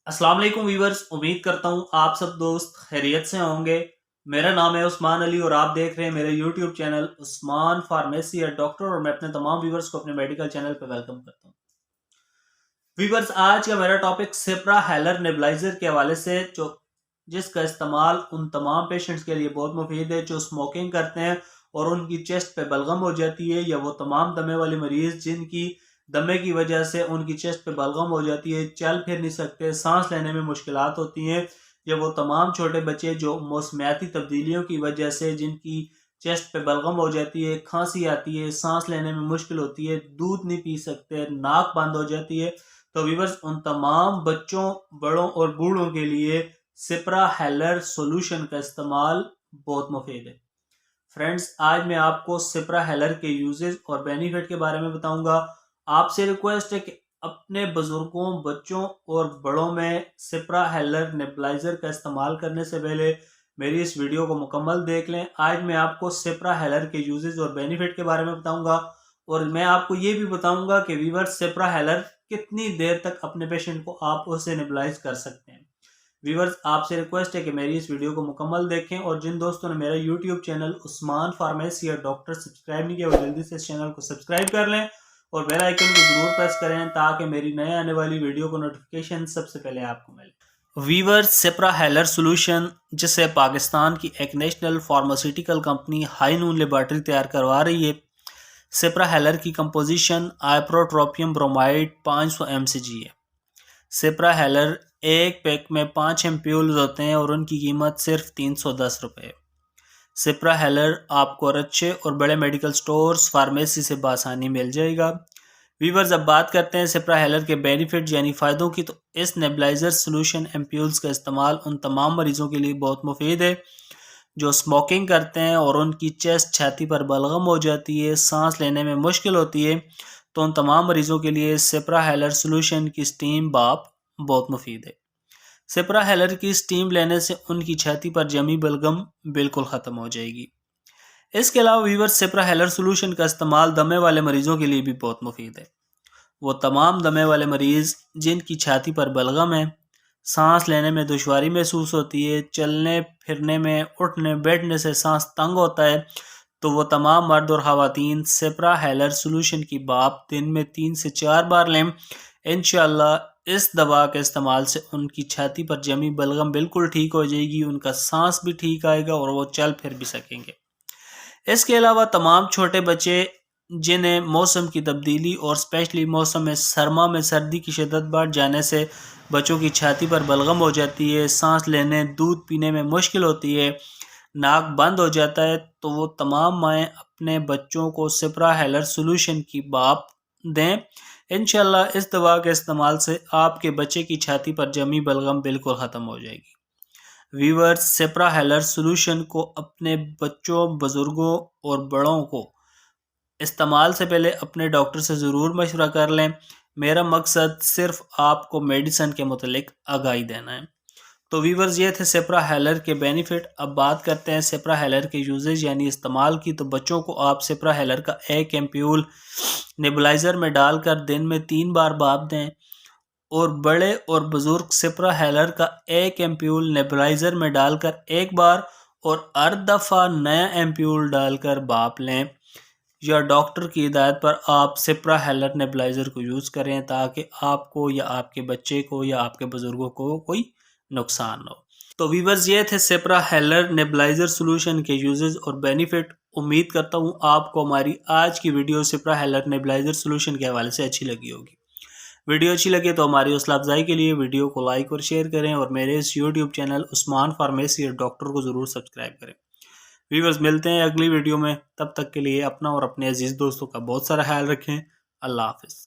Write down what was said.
السلام علیکم ویورز، امید کرتا ہوں آپ سب دوست خیریت سے ہوں گے۔ میرا نام ہے عثمان علی اور آپ دیکھ رہے ہیں میرے یوٹیوب چینل عثمان فارمیسی ڈاکٹر، اور میں اپنے تمام ویورز کو اپنے میڈیکل چینل پہ ویلکم کرتا ہوں۔ ویورز، آج کا میرا ٹاپک سپرا ہیلر نیبلائزر کے حوالے سے، جس کا استعمال ان تمام پیشنٹس کے لیے بہت مفید ہے جو اسموکنگ کرتے ہیں اور ان کی چیسٹ پہ بلغم ہو جاتی ہے، یا وہ تمام دمے والے مریض جن کی دمے کی وجہ سے ان کی چیسٹ پہ بلغم ہو جاتی ہے، چل پھر نہیں سکتے، سانس لینے میں مشکلات ہوتی ہیں، یا وہ تمام چھوٹے بچے جو موسمیاتی تبدیلیوں کی وجہ سے جن کی چیسٹ پہ بلغم ہو جاتی ہے، کھانسی آتی ہے، سانس لینے میں مشکل ہوتی ہے، دودھ نہیں پی سکتے، ناک بند ہو جاتی ہے، تو ویورز ان تمام بچوں، بڑوں اور بوڑھوں کے لیے سپرا ہیلر سولوشن کا استعمال بہت مفید ہے۔ فرینڈز، آج میں آپ کو سپرا ہیلر کے یوزز اور بینیفٹ کے بارے میں بتاؤں گا۔ آپ سے ریکویسٹ ہے کہ اپنے بزرگوں، بچوں اور بڑوں میں سپرا ہیلر نیبلائزر کا استعمال کرنے سے پہلے میری اس ویڈیو کو مکمل دیکھ لیں۔ آج میں آپ کو سپرا ہیلر کے یوزز اور بینیفٹ کے بارے میں بتاؤں گا، اور میں آپ کو یہ بھی بتاؤں گا کہ ویور سپرا ہیلر کتنی دیر تک اپنے پیشنٹ کو آپ اسے نیبلائز کر سکتے ہیں۔ ویورز، آپ سے ریکویسٹ ہے کہ میری اس ویڈیو کو مکمل دیکھیں، اور جن دوستوں نے میرا یوٹیوب چینل عثمان فارمیسی ڈاکٹر سبسکرائب نہیں کیا وہ جلدی سے اس چینل کو سبسکرائب کر لیں اور بیل آئیکن کو ضرور پریس کریں تاکہ میری نئے آنے والی ویڈیو کو نوٹیفیکیشن سب سے پہلے آپ کو ملے۔ ویور سپرا ہیلر سولوشن، جسے پاکستان کی ایک نیشنل فارماسیوٹیکل کمپنی ہائی نون لیبارٹری تیار کروا رہی ہے۔ سپرا ہیلر کی کمپوزیشن آئپروٹروپیم برومائڈ 500 mcg ہے۔ سپرا ہیلر ایک پیک میں 5 ایمپیولز ہوتے ہیں اور ان کی قیمت صرف 310 روپے ہے۔ سپرا ہیلر آپ کو اچھے اور بڑے میڈیکل سٹورز، فارمیسی سے بآسانی مل جائے گا۔ ویورز، اب بات کرتے ہیں سپرا ہیلر کے بینیفٹ یعنی فائدوں کی، تو اس نیبلائزر سولوشن ایمپیولز کا استعمال ان تمام مریضوں کے لیے بہت مفید ہے جو اسموکنگ کرتے ہیں اور ان کی چیسٹ، چھاتی پر بلغم ہو جاتی ہے، سانس لینے میں مشکل ہوتی ہے، تو ان تمام مریضوں کے لیے سپرا ہیلر سولوشن کی سٹیم بھاپ بہت مفید ہے۔ سپرا ہیلر کی سٹیم لینے سے ان کی چھاتی پر جمی بلغم بالکل ختم ہو جائے گی۔ اس کے علاوہ ویور سپرا ہیلر سولوشن کا استعمال دمے والے مریضوں کے لیے بھی بہت مفید ہے۔ وہ تمام دمے والے مریض جن کی چھاتی پر بلغم ہے، سانس لینے میں دشواری محسوس ہوتی ہے، چلنے پھرنے میں، اٹھنے بیٹھنے سے سانس تنگ ہوتا ہے، تو وہ تمام مرد اور خواتین سپرا ہیلر سولوشن کی بھاپ دن میں 3 سے 4 بار لیں۔ انشاءاللہ اس دوا کے استعمال سے ان کی چھاتی پر جمی بلغم بالکل ٹھیک ہو جائے گی، ان کا سانس بھی ٹھیک آئے گا اور وہ چل پھر بھی سکیں گے۔ اس کے علاوہ تمام چھوٹے بچے جنہیں موسم کی تبدیلی اور اسپیشلی موسم سرما میں سردی کی شدت بڑھ جانے سے بچوں کی چھاتی پر بلغم ہو جاتی ہے، سانس لینے، دودھ پینے میں مشکل ہوتی ہے، ناک بند ہو جاتا ہے، تو وہ تمام مائیں اپنے بچوں کو سپرا ہیلر سولوشن کی بھاپ دیں۔ انشاءاللہ اس دوا کے استعمال سے آپ کے بچے کی چھاتی پر جمی بلغم بالکل ختم ہو جائے گی۔ ویورز، سپرا ہیلر سولوشن کو اپنے بچوں، بزرگوں اور بڑوں کو استعمال سے پہلے اپنے ڈاکٹر سے ضرور مشورہ کر لیں۔ میرا مقصد صرف آپ کو میڈیسن کے متعلق آگاہی دینا ہے۔ تو ویورز، یہ تھے سپرا ہیلر کے بینیفٹ۔ اب بات کرتے ہیں سپرا ہیلر کے یوزز یعنی استعمال کی، تو بچوں کو آپ سپرا ہیلر کا ایک ایمپیول نیبلائزر میں ڈال کر دن میں 3 بار بھاپ دیں، اور بڑے اور بزرگ سپرا ہیلر کا ایک ایمپیول نیبلائزر میں ڈال کر ایک بار اور ہر دفعہ نیا ایمپیول ڈال کر بھاپ لیں، یا ڈاکٹر کی ہدایت پر آپ سپرا ہیلر نیبلائزر کو یوز کریں تاکہ آپ کو یا آپ کے بچے کو یا آپ کے بزرگوں کو کوئی نقصان نہ ہو۔ تو ویورز، یہ تھے سپرا ہیلر نیبلائزر سولوشن کے یوزز اور بینیفٹ۔ امید کرتا ہوں آپ کو ہماری آج کی ویڈیو سپرا ہیلر نیبلائزر سولوشن کے حوالے سے اچھی لگی ہوگی۔ ویڈیو اچھی لگے تو ہماری حوصلہ افزائی کے لیے ویڈیو کو لائک اور شیئر کریں، اور میرے اس یوٹیوب چینل عثمان فارمیسی ڈاکٹر کو ضرور سبسکرائب کریں۔ ویورز، ملتے ہیں اگلی ویڈیو میں، تب تک کے لیے اپنا اور اپنے عزیز دوستوں کا بہت سارا خیال رکھیں۔ اللہ حافظ۔